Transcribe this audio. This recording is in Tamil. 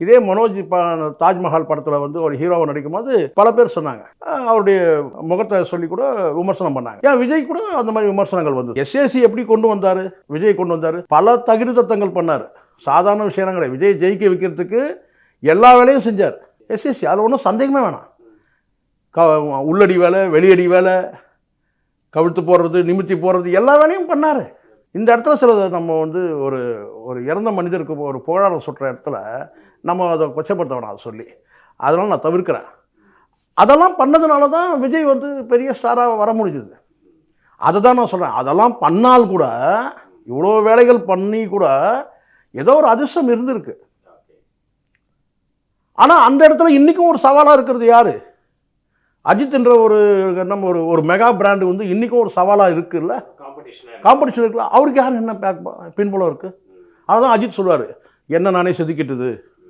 இதே மனோஜ் இப்போ தாஜ்மஹால் படத்தில் வந்து ஒரு ஹீரோவை நடிக்கும்போது பல பேர் சொன்னாங்க, அவருடைய முகத்தை சொல்லி கூட விமர்சனம் பண்ணாங்க. ஏன் விஜய் கூட அந்த மாதிரி விமர்சனங்கள் வந்தது. எஸ்ஏசி எப்படி கொண்டு வந்தார், விஜய் கொண்டு வந்தார், பல தகுதித்தங்கள் பண்ணார். சாதாரண விஷயம் கிடையாது. விஜய் ஜெயிக்க வைக்கிறதுக்கு எல்லா வேலையும் செஞ்சார் எஸ்ஏசி. அதில் ஒன்றும் சந்தேகமே வேணாம். உள்ளடி வேலை, வெளியடி வேலை, கவிழ்த்து போடுறது, நிமித்தி போடுறது, எல்லா வேலையும் பண்ணார். இந்த இடத்துல சில நம்ம வந்து ஒரு ஒரு இறந்த மனிதருக்கு ஒரு புகழாரம் சுட்டுற இடத்துல நம்ம அதை கொச்சப்படுத்த வேணாம் அதை சொல்லி. அதெல்லாம் நான் தவிர்க்கிறேன். அதெல்லாம் பண்ணதுனால தான் விஜய் வந்து பெரிய ஸ்டாராக வர முடிஞ்சுது. அதை தான் நான் சொல்கிறேன். அதெல்லாம் பண்ணால் கூட, இவ்வளோ வேலைகள் பண்ணி கூட ஏதோ ஒரு அதிர்ஷ்டம் இருந்திருக்கு. ஆனால் அந்த இடத்துல இன்றைக்கும் ஒரு சவாலாக இருக்கிறது யார்? அஜித் என்ற நம்ம ஒரு மெகா பிராண்டு வந்து இன்றைக்கும் ஒரு சவாலாக இருக்குல்ல, காம்படிஷன் இருக்குல்ல. அவருக்கு யார் என்ன பின்புலம் இருக்குது? அதுதான் அஜித் சொல்லுவார், என்ன நானே செதுக்கிட்டது.